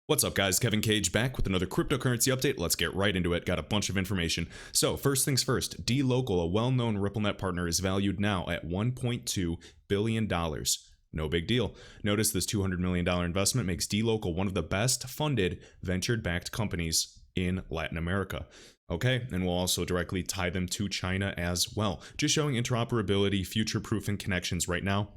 What's up, guys? Kevin Cage back with another cryptocurrency update. Let's get right into it. Got a bunch of information. So first things first, dLocal, a well-known RippleNet partner, is valued now at $1.2 billion. No big deal. Notice this $200 million investment makes dLocal one of the best funded venture-backed companies in Latin America. Okay, and we'll also directly tie them to China as well. Just showing interoperability, future-proofing connections right now.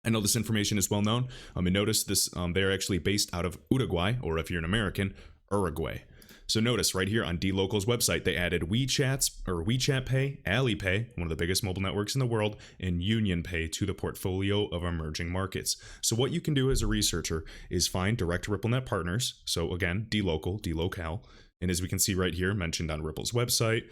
I know this information is well known. And notice this, they're actually based out of Uruguay, or if you're an American, Uruguay. So notice right here on dLocal's website, they added WeChat Pay, Alipay, one of the biggest mobile networks in the world, and Union Pay to the portfolio of emerging markets. So what you can do as a researcher is find direct RippleNet partners. So again, dLocal, and as we can see right here, mentioned on Ripple's website,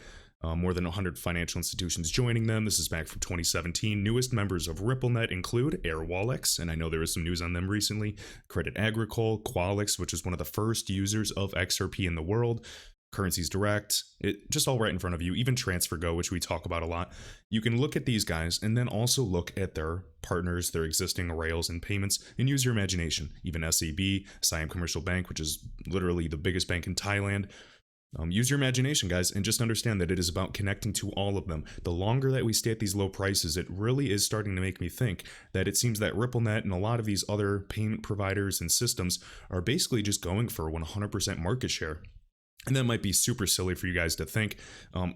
more than 100 financial institutions joining them. This is back from 2017. Newest members of RippleNet include Airwallex, and I know there was some news on them recently, Credit Agricole, Qualix, which is one of the first users of XRP in the world, Currencies Direct, it just all right in front of you, even TransferGo, which we talk about a lot. You can look at these guys and then also look at their partners, their existing rails and payments, and use your imagination. Even SAB, Siam Commercial Bank, which is literally the biggest bank in Thailand. Use your imagination, guys, and just understand that it is about connecting to all of them. The longer that we stay at these low prices, it really is starting to make me think that it seems that RippleNet and a lot of these other payment providers and systems are basically just going for 100% market share. And that might be super silly for you guys to think.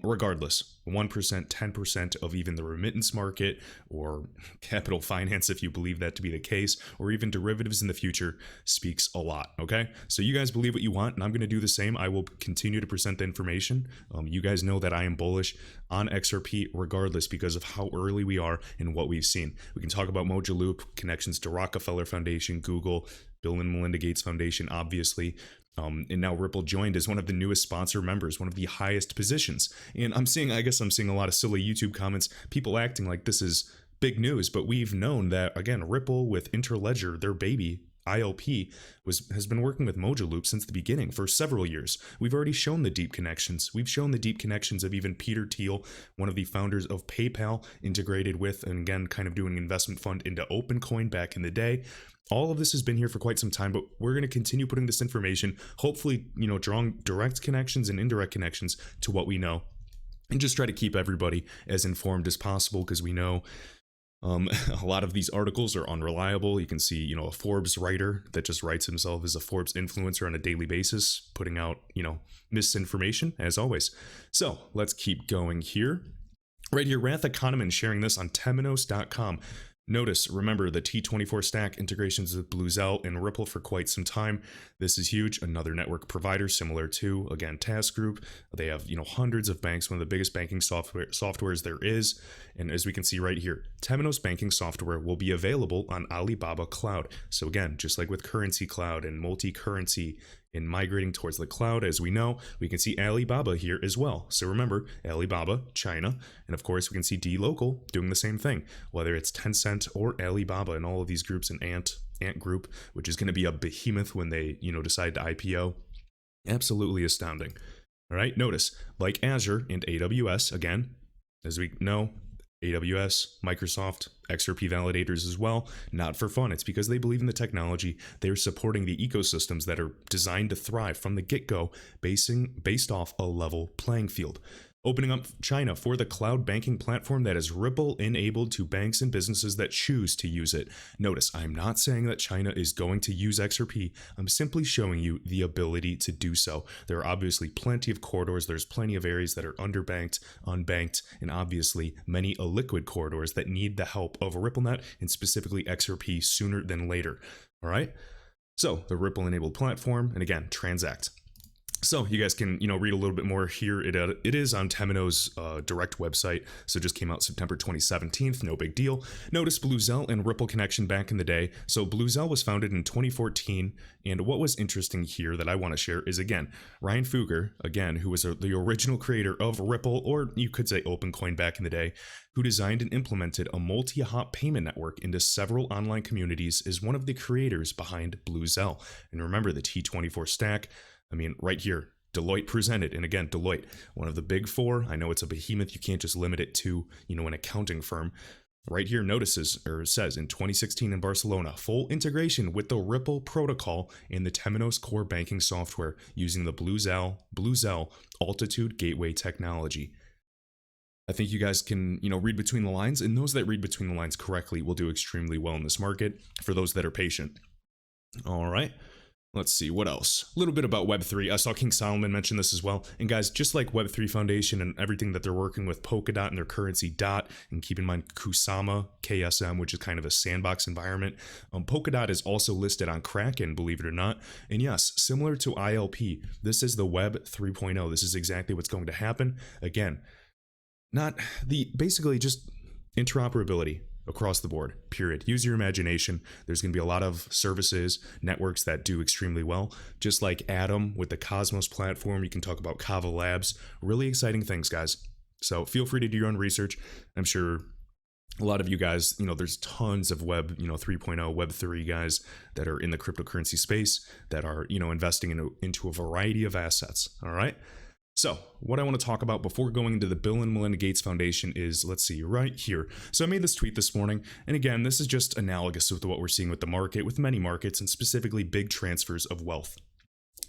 Regardless, 1%, 10% of even the remittance market or capital finance, if you believe that to be the case, or even derivatives in the future speaks a lot, okay? So you guys believe what you want, and I'm going to do the same. I will continue to present the information. You guys know that I am bullish on XRP regardless because of how early we are and what we've seen. We can talk about Mojo Loop, connections to Rockefeller Foundation, Google, Bill and Melinda Gates Foundation, obviously. And now Ripple joined as one of the newest sponsor members, one of the highest positions. And I guess I'm seeing a lot of silly YouTube comments, people acting like this is big news, but we've known that, again, Ripple with Interledger, their baby, ILP, has been working with Mojo Loop since the beginning for several years. We've already shown the deep connections. We've shown the deep connections of even Peter Thiel, one of the founders of PayPal, integrated with, and again, kind of doing an investment fund into OpenCoin back in the day. All of this has been here for quite some time, but we're going to continue putting this information, hopefully, drawing direct connections and indirect connections to what we know, and just try to keep everybody as informed as possible, because we know a lot of these articles are unreliable. You can see, a Forbes writer that just writes himself as a Forbes influencer on a daily basis, putting out, misinformation as always. So let's keep going here. Right here, Wrath Economan sharing this on Temenos.com. Notice, remember, the T24 stack integrations with Bluezell and Ripple for quite some time. This is huge. Another network provider similar to, again, Task Group. They have, hundreds of banks, one of the biggest banking softwares there is. And as we can see right here, Temenos banking software will be available on Alibaba Cloud. So again, just like with Currency Cloud and multi-currency, in migrating towards the cloud, as we know, we can see Alibaba here as well. So remember, Alibaba, China, and of course we can see dLocal doing the same thing, whether it's Tencent or Alibaba and all of these groups, and Ant Group, which is going to be a behemoth when they, decide to IPO. Absolutely astounding. All right, notice, like Azure and AWS, again, as we know, AWS, Microsoft, XRP validators as well, not for fun. It's because they believe in the technology. They're supporting the ecosystems that are designed to thrive from the get-go, based off a level playing field. Opening up China for the cloud banking platform that is Ripple-enabled to banks and businesses that choose to use it. Notice, I'm not saying that China is going to use XRP. I'm simply showing you the ability to do so. There are obviously plenty of corridors. There's plenty of areas that are underbanked, unbanked, and obviously many illiquid corridors that need the help of RippleNet and specifically XRP sooner than later. All right? So the Ripple-enabled platform, and again, transact. So you guys can, read a little bit more here. It is on Temenos' direct website, so it just came out September 2017, no big deal. Notice Bluezell and Ripple connection back in the day. So Bluezell was founded in 2014, and what was interesting here that I want to share is, again, Ryan Fugger, again, who was the original creator of Ripple, or you could say OpenCoin back in the day, who designed and implemented a multi-hop payment network into several online communities, is one of the creators behind Bluezell. And remember the T24 stack. Right here, Deloitte presented, and again, Deloitte, one of the big four. I know it's a behemoth. You can't just limit it to, an accounting firm. Right here notices or says in 2016 in Barcelona, full integration with the Ripple protocol and the Temenos core banking software using the Bluezell Altitude Gateway technology. I think you guys can, read between the lines, and those that read between the lines correctly will do extremely well in this market for those that are patient. All right. Let's see, what else? A little bit about Web3. I saw King Solomon mention this as well. And guys, just like Web3 Foundation and everything that they're working with Polkadot and their currency DOT, and keep in mind Kusama, KSM, which is kind of a sandbox environment. Polkadot is also listed on Kraken, believe it or not. And yes, similar to ILP, this is the Web 3.0. This is exactly what's going to happen. Again, basically just interoperability across the board, period. Use your imagination. There's going to be a lot of services, networks that do extremely well. Just like Atom with the Cosmos platform, you can talk about Kava Labs. Really exciting things, guys. So feel free to do your own research. I'm sure a lot of you guys, there's tons of Web, 3.0, Web 3 guys that are in the cryptocurrency space that are, investing into a variety of assets. All right. So what I want to talk about before going into the Bill and Melinda Gates Foundation is, let's see, right here. So I made this tweet this morning, and again, this is just analogous with what we're seeing with the market, with many markets, and specifically big transfers of wealth.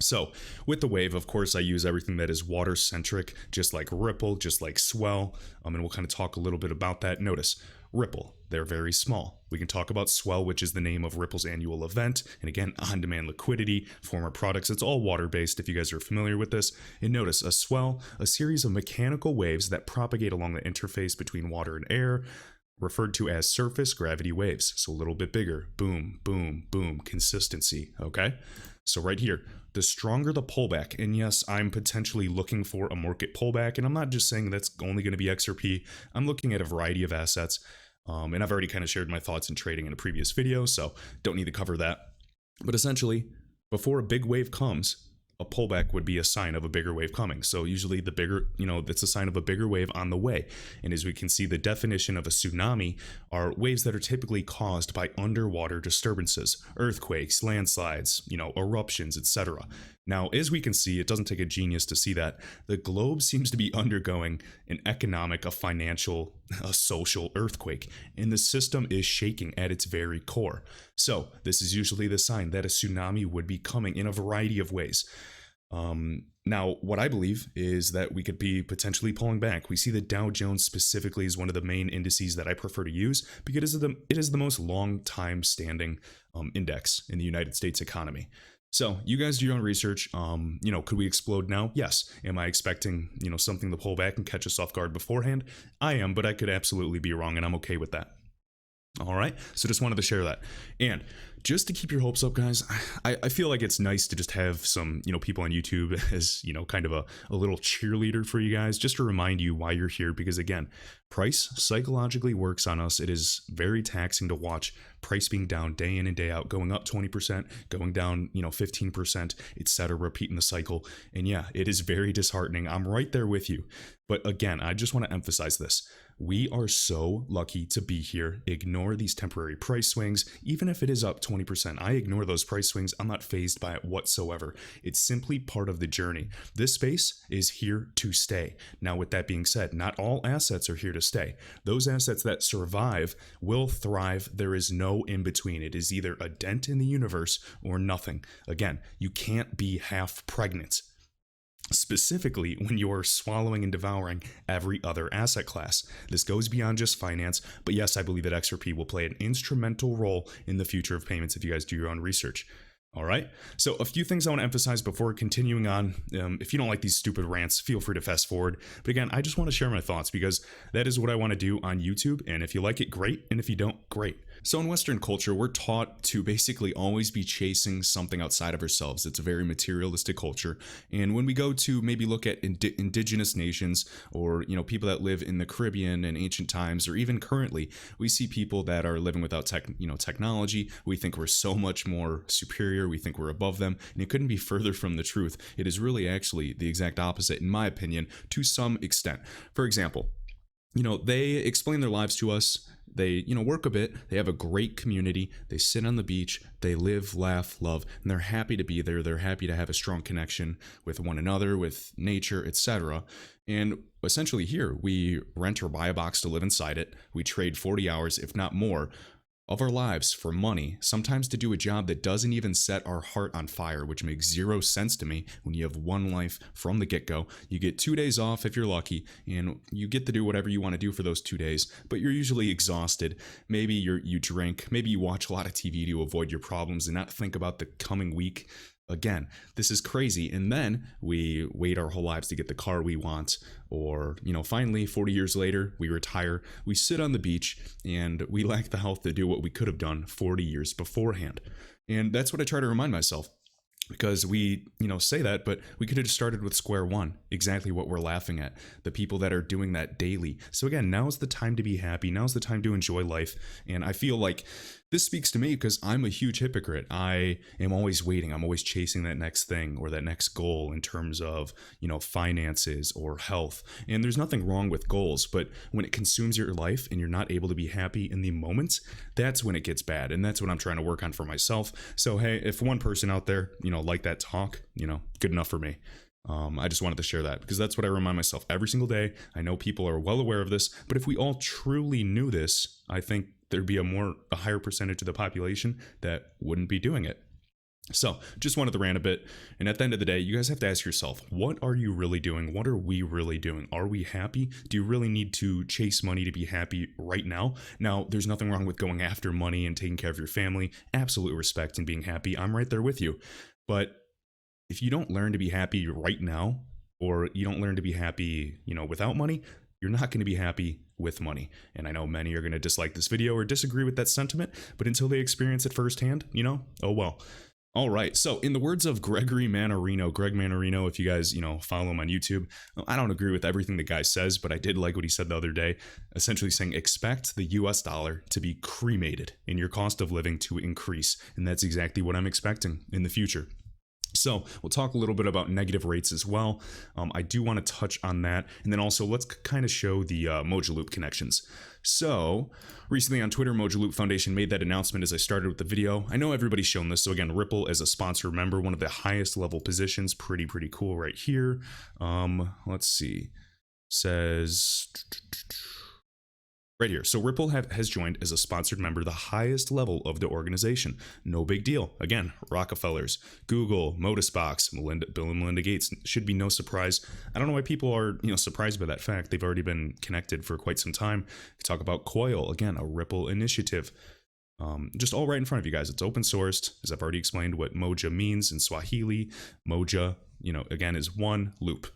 So with the wave, of course, I use everything that is water centric, just like Ripple, just like Swell, and we'll kind of talk a little bit about that. Notice Ripple, they're very small. We can talk about Swell, which is the name of Ripple's annual event. And again, on-demand liquidity, former products. It's all water-based if you guys are familiar with this. And notice a Swell, a series of mechanical waves that propagate along the interface between water and air, referred to as surface gravity waves. So a little bit bigger. Boom, boom, boom. Consistency. Okay. So right here, the stronger the pullback, and yes, I'm potentially looking for a market pullback, and I'm not just saying that's only going to be XRP. I'm looking at a variety of assets, and I've already kind of shared my thoughts in trading in a previous video, so don't need to cover that. But essentially, before a big wave comes, a pullback would be a sign of a bigger wave coming. So usually the bigger, that's a sign of a bigger wave on the way. And as we can see, the definition of a tsunami are waves that are typically caused by underwater disturbances, earthquakes, landslides, eruptions, etc. Now, as we can see, it doesn't take a genius to see that the globe seems to be undergoing an economic, a financial, a social earthquake, and the system is shaking at its very core. So this is usually the sign that a tsunami would be coming in a variety of ways. Now, what I believe is that we could be potentially pulling back. We see the Dow Jones specifically as one of the main indices that I prefer to use because it is the most long time standing index in the United States economy. So you guys do your own research. Could we explode now? Yes. Am I expecting, something to pull back and catch us off guard beforehand? I am, but I could absolutely be wrong, and I'm okay with that. All right. So just wanted to share that. And just to keep your hopes up, guys, I feel like it's nice to just have some, people on YouTube as, kind of a little cheerleader for you guys, just to remind you why you're here. Because again, price psychologically works on us. It is very taxing to watch price being down day in and day out, going up 20%, going down, 15%, etc., repeating the cycle. And yeah, it is very disheartening. I'm right there with you. But again, I just want to emphasize this. We are so lucky to be here. Ignore these temporary price swings. Even if it is up 20%, I ignore those price swings. I'm not fazed by it whatsoever. It's simply part of the journey. This space is here to stay. Now, with that being said, not all assets are here to stay. Those assets that survive will thrive. There is no in between. It is either a dent in the universe or nothing. Again, you can't be half pregnant, specifically when you are swallowing and devouring every other asset class. This goes beyond just finance, but yes, I believe that XRP will play an instrumental role in the future of payments if you guys do your own research. All right. So a few things I want to emphasize before continuing on. If you don't like these stupid rants, feel free to fast forward. But again, I just want to share my thoughts because that is what I want to do on YouTube. And if you like it, great. And if you don't, great. So in Western culture, we're taught to basically always be chasing something outside of ourselves. It's a very materialistic culture. And when we go to maybe look at indigenous nations or, people that live in the Caribbean in ancient times, or even currently, we see people that are living without technology. We think we're so much more superior. We think we're above them. And it couldn't be further from the truth. It is really actually the exact opposite, in my opinion, to some extent. For example, They explain their lives to us. They, work a bit. They have a great community. They sit on the beach. They live, laugh, love, and they're happy to be there. They're happy to have a strong connection with one another, with nature, etc. And essentially here, we rent or buy a box to live inside it. We trade 40 hours, if not more, of our lives for money, sometimes to do a job that doesn't even set our heart on fire, which makes zero sense to me. When you have one life from the get-go, you get 2 days off if you're lucky, and you get to do whatever you want to do for those 2 days, but you're usually exhausted. Maybe you drink, maybe you watch a lot of TV to avoid your problems and not think about the coming week. Again, this is crazy. And then we wait our whole lives to get the car we want, or, finally, 40 years later, we retire, we sit on the beach, and we lack the health to do what we could have done 40 years beforehand. And that's what I try to remind myself. Because we, say that, but we could have just started with square one, exactly what we're laughing at, the people that are doing that daily. So again, now's the time to be happy. Now's the time to enjoy life. And I feel like this speaks to me because I'm a huge hypocrite. I am always waiting. I'm always chasing that next thing or that next goal in terms of, finances or health. And there's nothing wrong with goals, but when it consumes your life and you're not able to be happy in the moment, that's when it gets bad. And that's what I'm trying to work on for myself. So, hey, if one person out there, like that talk, good enough for me. I just wanted to share that because that's what I remind myself every single day. I know people are well aware of this, but if we all truly knew this, I think there'd be a higher percentage of the population that wouldn't be doing it. So just wanted to rant a bit. And at the end of the day, you guys have to ask yourself, what are you really doing? What are we really doing? Are we happy? Do you really need to chase money to be happy right now? Now, there's nothing wrong with going after money and taking care of your family. Absolute respect and being happy. I'm right there with you. But if you don't learn to be happy right now, or you don't learn to be happy, without money, you're not going to be happy with money. And I know many are going to dislike this video or disagree with that sentiment, but until they experience it firsthand, oh well. All right. So in the words of Greg Mannarino, if you guys, follow him on YouTube, I don't agree with everything the guy says, but I did like what he said the other day, essentially saying, expect the US dollar to be cremated and your cost of living to increase. And that's exactly what I'm expecting in the future. So we'll talk a little bit about negative rates as well. I do want to touch on that. And then also let's kind of show the Mojo Loop connections. So recently on Twitter, Mojo Loop Foundation made that announcement as I started with the video. I know everybody's shown this. So again, Ripple as a sponsor member, one of the highest level positions, pretty cool right here. Let's see, says right here. So Ripple has joined as a sponsored member, the highest level of the organization. No big deal. Again, Rockefellers, Google, Modusbox, Bill and Melinda Gates. Should be no surprise. I don't know why people are surprised by that fact. They've already been connected for quite some time. Talk about Coil, again, a Ripple initiative. Just all right in front of you guys. It's open sourced, as I've already explained what Moja means in Swahili. Moja, again, is one loop.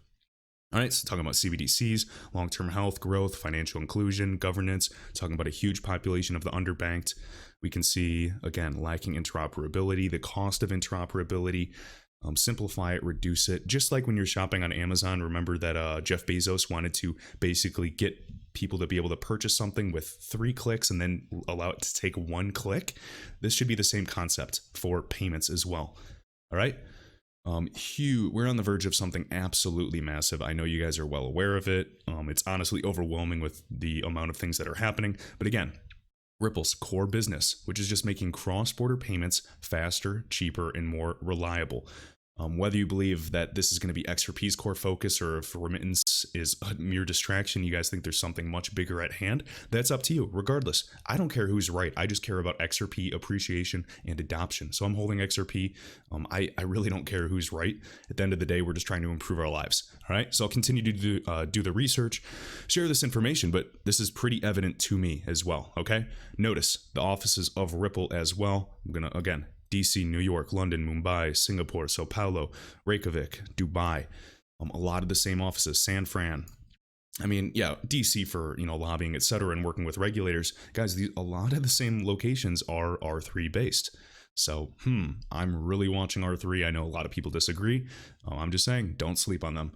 All right, so talking about CBDCs, long-term health, growth, financial inclusion, governance, talking about a huge population of the underbanked. We can see, again, lacking interoperability, the cost of interoperability, simplify it, reduce it. Just like when you're shopping on Amazon, remember that Jeff Bezos wanted to basically get people to be able to purchase something with 3 clicks and then allow it to take 1 click. This should be the same concept for payments as well. All right. Huge. We're on the verge of something absolutely massive. I know you guys are well aware of it. It's honestly overwhelming with the amount of things that are happening. But again, Ripple's core business, which is just making cross-border payments faster, cheaper, and more reliable. Whether you believe that this is going to be XRP's core focus or if remittance is a mere distraction, you guys think there's something much bigger at hand, that's up to you. Regardless, I don't care who's right. I just care about XRP appreciation and adoption. So I'm holding XRP. I really don't care who's right. At the end of the day, we're just trying to improve our lives. All right. So I'll continue to do the research, share this information, but this is pretty evident to me as well. Okay. Notice the offices of Ripple as well. I'm going to, again, DC, New York, London, Mumbai, Singapore, Sao Paulo, Reykjavik, Dubai. A lot of the same offices, San Fran. I mean, yeah, DC for, lobbying, etc., and working with regulators. Guys, a lot of the same locations are R3 based. So, I'm really watching R3. I know a lot of people disagree. I'm just saying, don't sleep on them.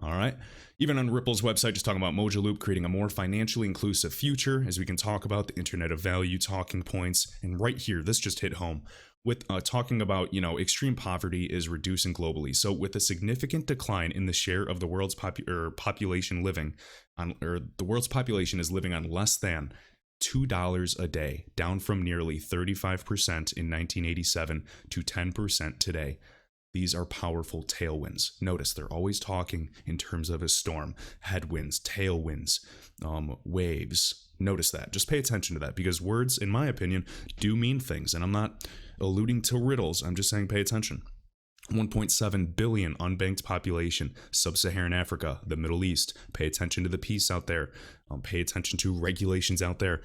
All right. Even on Ripple's website, just talking about Mojo Loop creating a more financially inclusive future, as we can talk about the Internet of Value talking points. And right here, this just hit home with talking about, extreme poverty is reducing globally. So with a significant decline in the share of the world's population living on, or the world's population is living on less than $2 a day, down from nearly 35% in 1987 to 10% today. These are powerful tailwinds. Notice they're always talking in terms of a storm, headwinds, tailwinds, waves. Notice that. Just pay attention to that, because words, in my opinion, do mean things. And I'm not alluding to riddles. I'm just saying pay attention. 1.7 billion unbanked population, sub-Saharan Africa, the Middle East. Pay attention to the peace out there. Pay attention to regulations out there.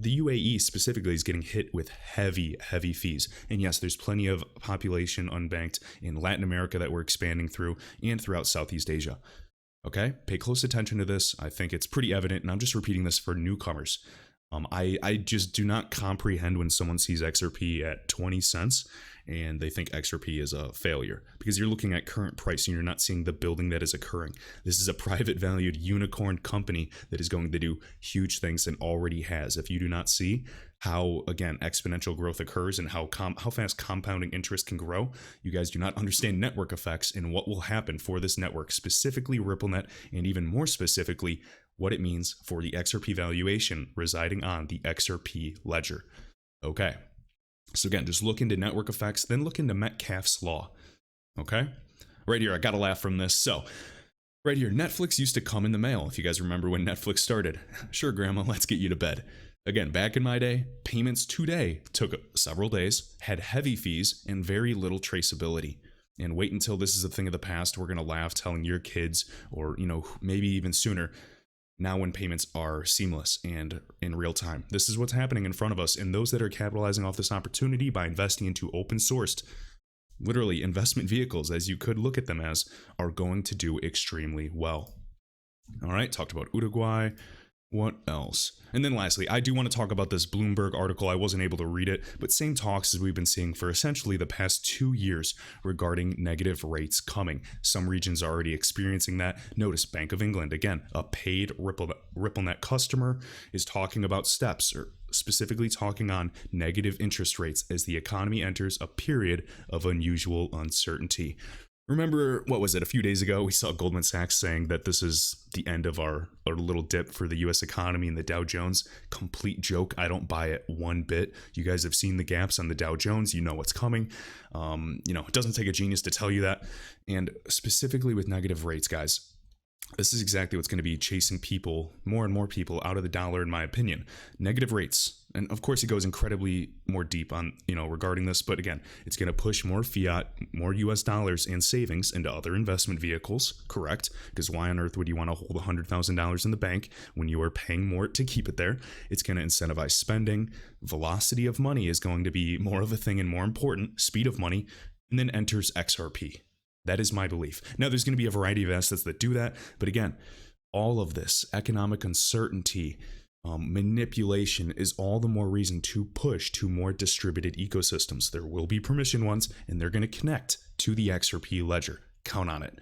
The UAE specifically is getting hit with heavy fees. And yes, there's plenty of population unbanked in Latin America that we're expanding through and throughout Southeast Asia. Okay, pay close attention to this. I think it's pretty evident, and I'm just repeating this for newcomers. I just do not comprehend when someone sees XRP at 20 cents and they think XRP is a failure, because you're looking at current price and you're not seeing the building that is occurring. This is a private valued unicorn company that is going to do huge things and already has. If you do not see how, again, exponential growth occurs and how fast compounding interest can grow, you guys do not understand network effects and what will happen for this network, specifically RippleNet, and even more specifically, what it means for the XRP valuation residing on the XRP ledger. Okay. So again, just look into network effects, then look into Metcalfe's law. Okay. Right here, I got to laugh from this. So right here, Netflix used to come in the mail. If you guys remember when Netflix started. Sure, Grandma, let's get you to bed. Again, back in my day, payments today took several days, had heavy fees, and very little traceability. And wait until this is a thing of the past. We're going to laugh telling your kids, or, maybe even sooner, now when payments are seamless and in real time. This is what's happening in front of us, and those that are capitalizing off this opportunity by investing into open sourced, literally investment vehicles, as you could look at them as, are going to do extremely well. All right, talked about Uruguay. What else? And then lastly, I do want to talk about this Bloomberg article. I wasn't able to read it, but same talks as we've been seeing for essentially the past 2 years regarding negative rates coming. Some regions are already experiencing that. Notice Bank of England, again, a paid RippleNet customer, is talking about steps, or specifically talking on negative interest rates as the economy enters a period of unusual uncertainty. Remember, what was it, a few days ago, we saw Goldman Sachs saying that this is the end of our little dip for the US economy and the Dow Jones. Complete joke. I don't buy it one bit. You guys have seen the gaps on the Dow Jones. You know what's coming. It doesn't take a genius to tell you that. And specifically with negative rates, guys, this is exactly what's going to be chasing people, more and more people, out of the dollar, in my opinion. Negative rates. And of course, it goes incredibly more deep on, regarding this. But again, it's going to push more fiat, more US dollars and savings into other investment vehicles, correct? Because why on earth would you want to hold $100,000 in the bank when you are paying more to keep it there? It's going to incentivize spending. Velocity of money is going to be more of a thing and more important. Speed of money. And then enters XRP. That is my belief. Now, there's going to be a variety of assets that do that. But again, all of this economic uncertainty, manipulation is all the more reason to push to more distributed ecosystems. There will be permission ones, and they're going to connect to the XRP ledger. Count on it.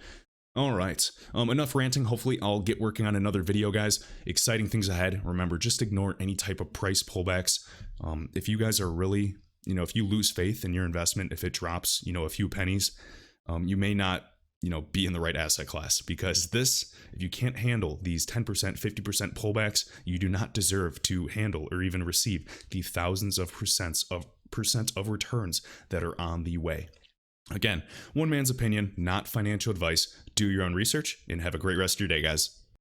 All right. Enough ranting. Hopefully, I'll get working on another video, guys. Exciting things ahead. Remember, just ignore any type of price pullbacks. If you guys are really, if you lose faith in your investment, if it drops, a few pennies, you may not, be in the right asset class, because if you can't handle these 10%, 50% pullbacks, you do not deserve to handle or even receive the thousands of percent of returns that are on the way. Again, one man's opinion, not financial advice. Do your own research and have a great rest of your day, guys.